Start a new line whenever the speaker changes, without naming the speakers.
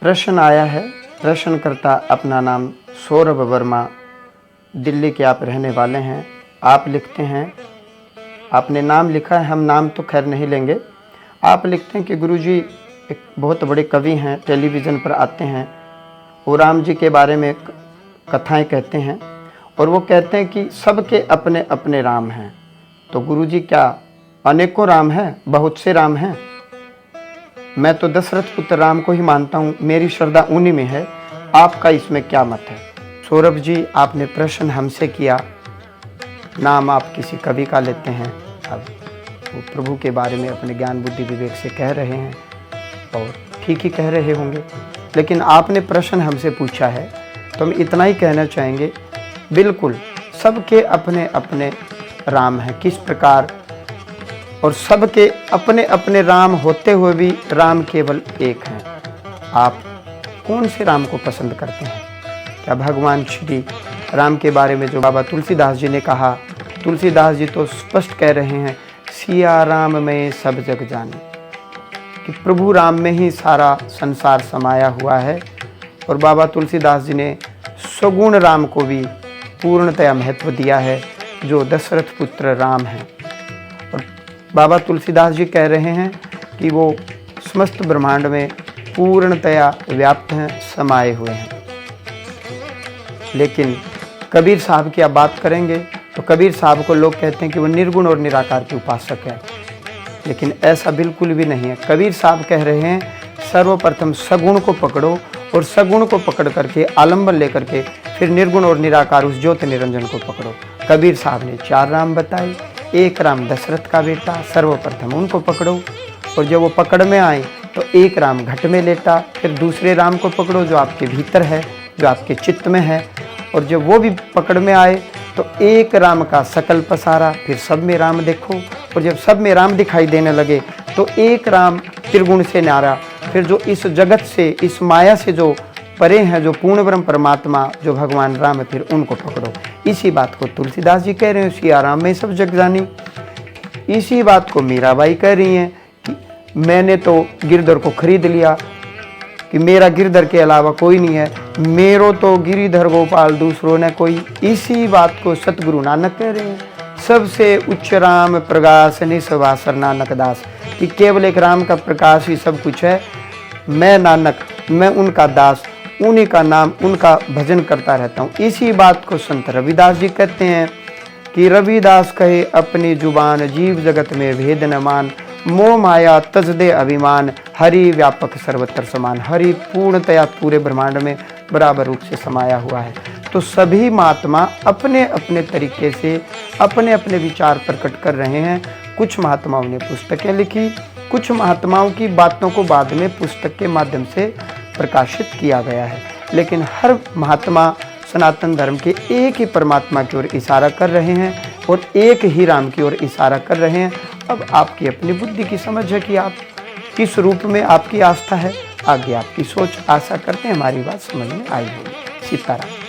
प्रश्न आया है। प्रश्नकर्ता अपना नाम सौरभ वर्मा, दिल्ली के आप रहने वाले हैं। आप लिखते हैं, आपने नाम लिखा है, हम नाम तो खैर नहीं लेंगे। आप लिखते हैं कि गुरुजी एक बहुत बड़े कवि हैं, टेलीविज़न पर आते हैं, वो राम जी के बारे में कथाएं कहते हैं और वो कहते हैं कि सबके अपने अपने राम हैं। तो गुरुजी क्या अनेकों राम हैं, बहुत से राम हैं? मैं तो दशरथ पुत्र राम को ही मानता हूँ, मेरी श्रद्धा उन्हीं में है। आपका इसमें क्या मत है? सौरभ जी, आपने प्रश्न हमसे किया, नाम आप किसी कवि का लेते हैं। अब वो प्रभु के बारे में अपने ज्ञान बुद्धि विवेक से कह रहे हैं और ठीक ही कह रहे होंगे, लेकिन आपने प्रश्न हमसे पूछा है तो हम इतना ही कहना चाहेंगे, बिल्कुल सबके अपने अपने राम हैं। किस प्रकार? और सबके अपने अपने राम होते हुए भी राम केवल एक हैं। आप कौन से राम को पसंद करते हैं? क्या भगवान श्री राम के बारे में जो बाबा तुलसीदास जी ने कहा, तुलसीदास जी तो स्पष्ट कह रहे हैं, सिया राम में सब जग जाने, कि प्रभु राम में ही सारा संसार समाया हुआ है। और बाबा तुलसीदास जी ने सगुण राम को भी पूर्णतया महत्व दिया है, जो दशरथ पुत्र राम हैं। और बाबा तुलसीदास जी कह रहे हैं कि वो समस्त ब्रह्मांड में पूर्णतया व्याप्त हैं, समाये हुए हैं। लेकिन कबीर साहब की आप बात करेंगे तो कबीर साहब को लोग कहते हैं कि वो निर्गुण और निराकार के उपासक हैं, लेकिन ऐसा बिल्कुल भी नहीं है। कबीर साहब कह रहे हैं, सर्वप्रथम सगुण को पकड़ो और सगुण को पकड़ करके आलंबन लेकर के फिर निर्गुण और निराकार उस ज्योति निरंजन को पकड़ो। कबीर साहब ने 4 राम बताए, एक राम दशरथ का बेटा, सर्वप्रथम उनको पकड़ो। और जब वो पकड़ में आए तो एक राम घट में लेटा, फिर दूसरे राम को पकड़ो जो आपके भीतर है, जो आपके चित्त में है। और जब वो भी पकड़ में आए तो एक राम का सकल पसारा, फिर सब में राम देखो। और जब सब में राम दिखाई देने लगे तो एक राम त्रिगुण से न्यारा, फिर जो इस जगत से, इस माया से जो परे हैं, जो पूर्ण ब्रह्म परमात्मा, जो भगवान राम है, फिर उनको पकड़ो। इसी बात को तुलसीदास जी कह रहे हैं, सिया राम में सब जग जानी। इसी बात को मीराबाई कह रही हैं कि मैंने तो गिरधर को खरीद लिया, कि मेरा गिरधर के अलावा कोई नहीं है, मेरो तो गिरिधर गोपाल दूसरों ने कोई। इसी बात को सतगुरु नानक कह रहे हैं, सबसे उच्च राम प्रकाश निस्वासर नानक दास, कि केवल एक राम का प्रकाश ही सब कुछ है। मैं नानक, मैं उनका दास, उन्हीं का नाम, उनका भजन करता रहता हूँ। इसी बात को संत रविदास जी कहते हैं कि रविदास कहे अपनी जुबान, जीव जगत में भेद न मान, मोह माया तज दे अभिमान, हरि व्यापक सर्वत्र समान। हरि पूर्णतया पूरे ब्रह्मांड में बराबर रूप से समाया हुआ है। तो सभी महात्मा अपने अपने तरीके से अपने अपने विचार प्रकट कर रहे हैं। कुछ महात्माओं ने पुस्तकें लिखी, कुछ महात्माओं की बातों को बाद में पुस्तक के माध्यम से प्रकाशित किया गया है, लेकिन हर महात्मा सनातन धर्म के एक ही परमात्मा की ओर इशारा कर रहे हैं और एक ही राम की ओर इशारा कर रहे हैं। अब आपकी अपनी बुद्धि की समझ है कि आप किस रूप में आपकी आस्था है, आगे आपकी सोच। आशा करते हैं हमारी बात समझ में आई होगी। सीताराम।